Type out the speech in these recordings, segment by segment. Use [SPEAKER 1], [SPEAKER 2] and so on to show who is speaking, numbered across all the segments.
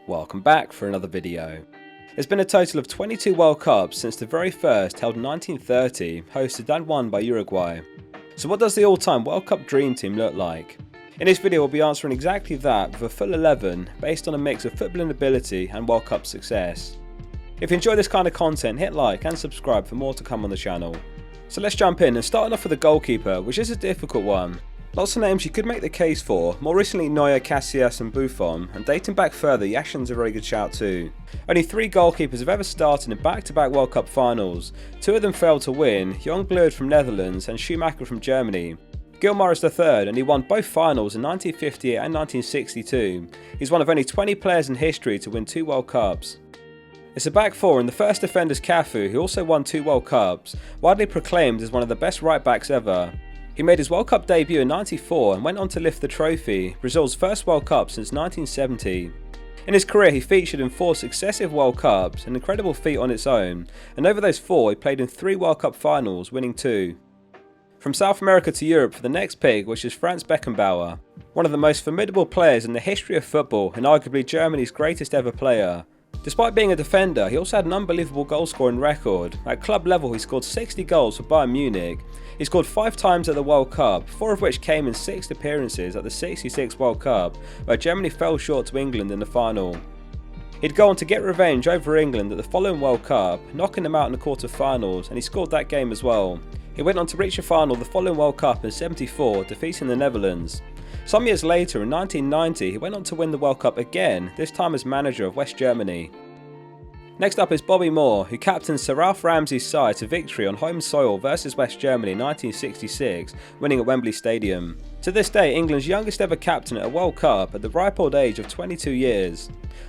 [SPEAKER 1] Welcome back for another video. There's been a total of 22 World Cups since the very first, held in 1930, hosted and won by Uruguay. So what does the all-time World Cup Dream Team look like? In this video we'll be answering exactly that with a full 11 based on a mix of footballing ability and World Cup success. If you enjoy this kind of content, hit like and subscribe for more to come on the channel. So let's jump in and starting off with the goalkeeper, which is a difficult one. Lots of names you could make the case for, more recently Neuer, Casillas and Buffon, and dating back further, Yashin's a very good shout too. Only 3 goalkeepers have ever started in back-to-back World Cup finals. 2 of them failed to win, Youngblood from Netherlands and Schumacher from Germany. Gilmar is the third, and he won both finals in 1958 and 1962. He's one of only 20 players in history to win 2 World Cups. It's a back 4 and the first defender is Cafu, who also won 2 World Cups, widely proclaimed as one of the best right backs ever. He made his World Cup debut in '94 and went on to lift the trophy, Brazil's first World Cup since 1970. In his career he featured in 4 successive World Cups, an incredible feat on its own, and over those 4 he played in 3 World Cup finals, winning 2. From South America to Europe for the next pick, which is Franz Beckenbauer, one of the most formidable players in the history of football and arguably Germany's greatest ever player. Despite being a defender, he also had an unbelievable goal scoring record. At club level he scored 60 goals for Bayern Munich. He scored 5 times at the World Cup, 4 of which came in 6 appearances at the '66 World Cup, where Germany fell short to England in the final. He'd go on to get revenge over England at the following World Cup, knocking them out in the quarter-finals, and he scored that game as well. He went on to reach a final the following World Cup in '74, defeating the Netherlands. Some years later, in 1990, he went on to win the World Cup again, this time as manager of West Germany. Next up is Bobby Moore, who captained Sir Ralph Ramsey's side to victory on home soil versus West Germany in 1966, winning at Wembley Stadium. To this day, England's youngest ever captain at a World Cup at the ripe old age of 22 years.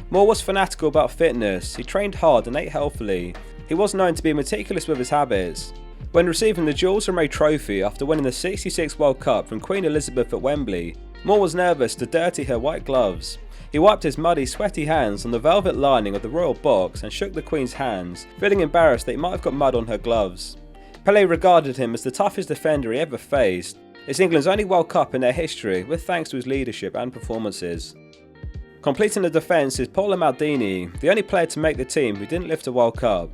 [SPEAKER 1] Moore was fanatical about fitness, he trained hard and ate healthily. He was known to be meticulous with his habits. When receiving the Jules Rimet Trophy after winning the '66 World Cup from Queen Elizabeth at Wembley, Moore was nervous to dirty her white gloves. He wiped his muddy, sweaty hands on the velvet lining of the royal box and shook the Queen's hands, feeling embarrassed that he might have got mud on her gloves. Pele regarded him as the toughest defender he ever faced. It's England's only World Cup in their history, with thanks to his leadership and performances. Completing the defence is Paolo Maldini, the only player to make the team who didn't lift a World Cup.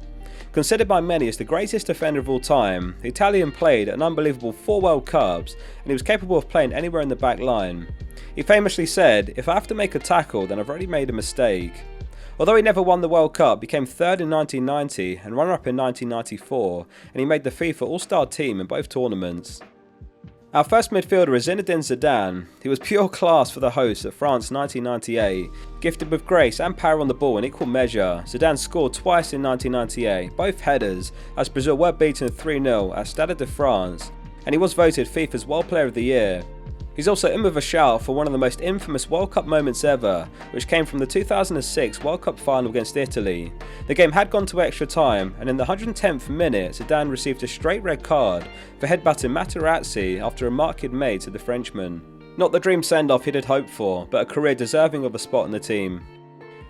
[SPEAKER 1] Considered by many as the greatest defender of all time, the Italian played an unbelievable 4 World Cups and he was capable of playing anywhere in the back line. He famously said, "If I have to make a tackle, then I've already made a mistake." Although he never won the World Cup, he came 3rd in 1990 and runner-up in 1994, and he made the FIFA All-Star team in both tournaments. Our first midfielder is Zinedine Zidane. He was pure class for the hosts at France 1998. Gifted with grace and power on the ball in equal measure, Zidane scored twice in 1998, both headers, as Brazil were beaten 3-0 at Stade de France, and he was voted FIFA's World Player of the Year. He's also in with a shout for one of the most infamous World Cup moments ever, which came from the 2006 World Cup final against Italy. The game had gone to extra time, and in the 110th minute Zidane received a straight red card for headbutting Materazzi after a mark he'd made to the Frenchman. Not the dream send-off he'd hoped for, but a career deserving of a spot in the team.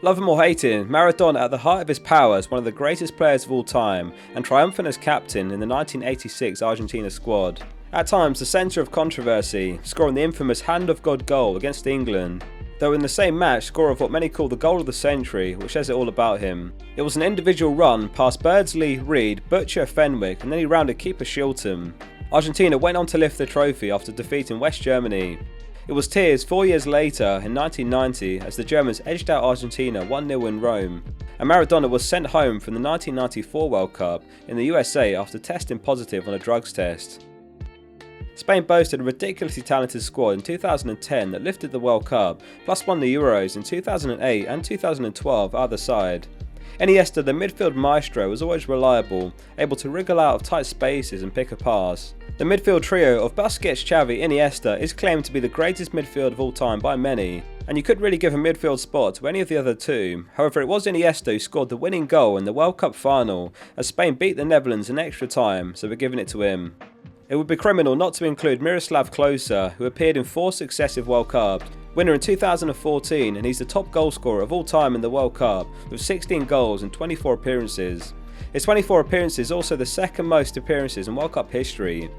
[SPEAKER 1] Love him or hate him, Maradona at the height of his power is one of the greatest players of all time, and triumphant as captain in the 1986 Argentina squad. At times the centre of controversy, scoring the infamous Hand of God goal against England, though in the same match scorer of what many call the goal of the century, which says it all about him. It was an individual run past Birdsley, Reed, Butcher, Fenwick, and then he rounded keeper Shilton. Argentina went on to lift the trophy after defeating West Germany. It was tears 4 years later in 1990 as the Germans edged out Argentina 1-0 in Rome, and Maradona was sent home from the 1994 World Cup in the USA after testing positive on a drugs test. Spain boasted a ridiculously talented squad in 2010 that lifted the World Cup, plus won the Euros in 2008 and 2012 either side. Iniesta, the midfield maestro, was always reliable, able to wriggle out of tight spaces and pick a pass. The midfield trio of Busquets, Xavi, Iniesta is claimed to be the greatest midfield of all time by many, and you could really give a midfield spot to any of the other 2. However, it was Iniesta who scored the winning goal in the World Cup final as Spain beat the Netherlands in extra time, so we're giving it to him. It would be criminal not to include Miroslav Klose, who appeared in 4 successive World Cups, winner in 2014, and he's the top goalscorer of all time in the World Cup with 16 goals and 24 appearances. His 24 appearances is also the second most appearances in World Cup history.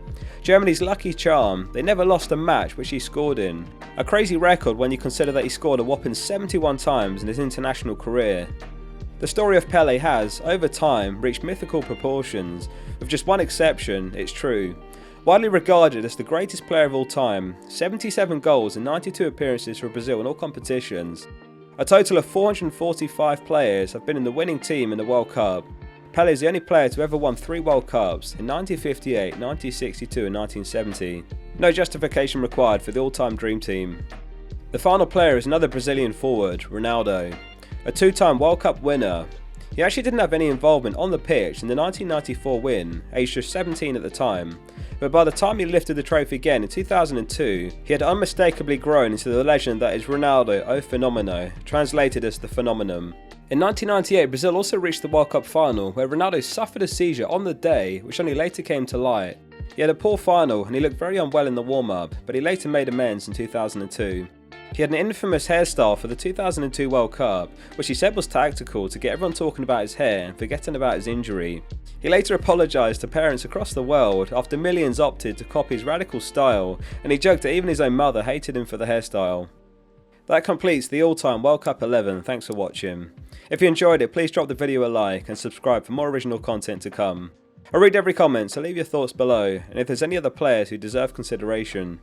[SPEAKER 1] Germany's lucky charm, they never lost a match which he scored in. A crazy record when you consider that he scored a whopping 71 times in his international career. The story of Pele has, over time, reached mythical proportions, with just one exception, it's true. Widely regarded as the greatest player of all time, 77 goals and 92 appearances for Brazil in all competitions. A total of 445 players have been in the winning team in the World Cup. Pele is the only player to ever won 3 World Cups in 1958, 1962 and 1970. No justification required for the all-time dream team. The final player is another Brazilian forward, Ronaldo. A 2-time World Cup winner. He actually didn't have any involvement on the pitch in the 1994 win, aged just 17 at the time, but by the time he lifted the trophy again in 2002, he had unmistakably grown into the legend that is Ronaldo o Fenomeno, translated as the phenomenon. In 1998, Brazil also reached the World Cup final, where Ronaldo suffered a seizure on the day, which only later came to light. He had a poor final and he looked very unwell in the warm-up, but he later made amends in 2002. He had an infamous hairstyle for the 2002 World Cup, which he said was tactical to get everyone talking about his hair and forgetting about his injury. He later apologised to parents across the world after millions opted to copy his radical style, and he joked that even his own mother hated him for the hairstyle. That completes the all-time World Cup 11, thanks for watching. If you enjoyed it, please drop the video a like and subscribe for more original content to come. I read every comment, so leave your thoughts below, and if there's any other players who deserve consideration.